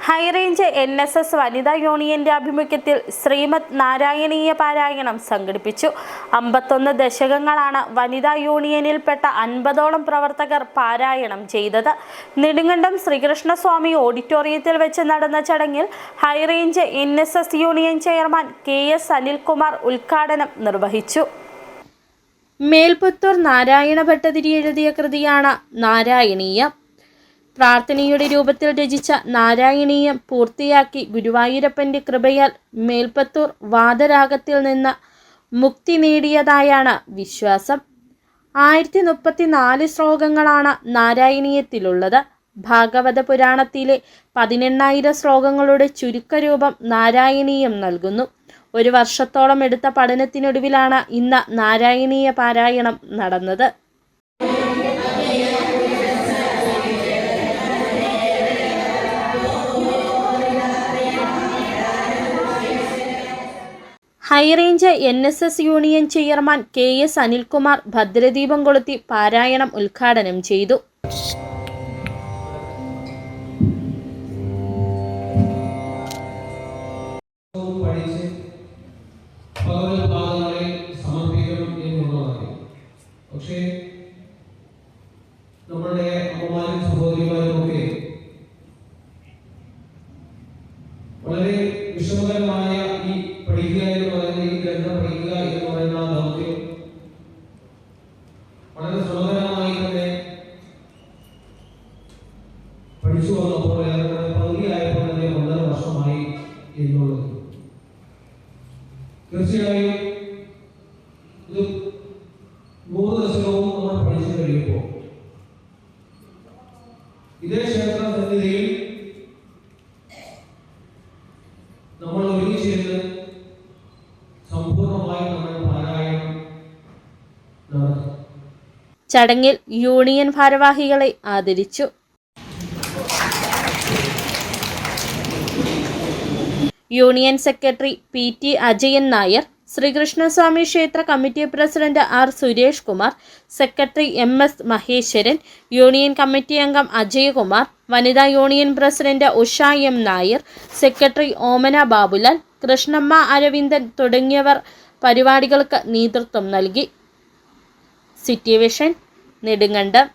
High range NSS വനിതാ യൂണിയന്റെ ആഭിമുഖ്യത്തിൽ ശ്രീമദ് നാരായണീയ പാരായണം സംഘടിപ്പിച്ചു. 51 ദശകങ്ങളാണ് വനിതാ യൂണിയനിൽപ്പെട്ട 50ഓളം പ്രവർത്തകർ പാരായണം ചെയ്തത്. നെടുങ്കണ്ടം ശ്രീകൃഷ്ണസ്വാമി ഓഡിറ്റോറിയത്തിൽ വെച്ച് നടന്ന ചടങ്ങിൽ high range NSS union chairman KS Anilkumar ഉദ്ഘാടനം നിർവഹിച്ചു. മേൽപുത്തൂർ നാരായണ ഭട്ടതിരി എഴുതിയ കൃതിയാണ് നാരായണീയം. പ്രാർത്ഥനയുടെ രൂപത്തിൽ രചിച്ച നാരായണീയം പൂർത്തിയാക്കി ഗുരുവായൂരപ്പന്റെ കൃപയാൽ മേൽപത്തൂർ വാദരാഗത്തിൽ നിന്ന് മുക്തി നേടിയതായാണ് വിശ്വാസം. 1034 ശ്ലോകങ്ങളാണ് നാരായണീയത്തിലുള്ളത്. ഭാഗവത പുരാണത്തിലെ 18,000 ശ്ലോകങ്ങളുടെ ചുരുക്കരൂപം നാരായണീയം നൽകുന്നു. 1 വർഷത്തോളം എടുത്ത പഠനത്തിനൊടുവിലാണ് ഇന്ന് നാരായണീയ പാരായണം നടന്നത്. High range NSS union chairman KS Anilkumar ഭദ്രദീപം കൊളുത്തി പാരായണം ഉദ്ഘാടനം ചെയ്തു. നമ്മളുടെ അമ്മമാരും സഹോദരിമാരും ഒക്കെ വളരെ വിഷമകരമായ ഈ പഠിക്കുക എന്ന് പറയുന്ന ഈ ഗ്രന്ഥം പഠിക്കുക എന്ന് പറയുന്ന ദൗത്യം വളരെ ശ്രമകരമായി തന്നെ പഠിച്ചു വന്നപ്പോൾ ഏറെക്കുറെ പകുതിയായപ്പോൾ തന്നെ 1.5 വർഷമായി എന്നുള്ളത്. തീർച്ചയായും ഇത് 100 ദശകവും നമ്മൾ പഠിച്ചു കഴിയുമ്പോൾ ഇതേ ക്ഷേത്ര സന്നിധിയിൽ നമ്മൾ ഒരുമിച്ചിരുന്ന് സമ്പൂർണ്ണമായി നമ്മൾ പാരായണം നടത്തും. ചടങ്ങിൽ യൂണിയൻ ഭാരവാഹികളെ ആദരിച്ചു. Union secretary PT Ajayan Nair, Sreekrishnaswamy ക്ഷേത്ര committee president R Suresh Kumar, secretary MS Maheswaran, union committee അംഗം അജയകുമാർ, വനിതാ union president Usha M Nair, secretary Omana Babulal, Krishnamma Aravindan തുടങ്ങിയവർ പരിപാടികൾക്ക് നേതൃത്വം നൽകി. City vision, Nedumkandam.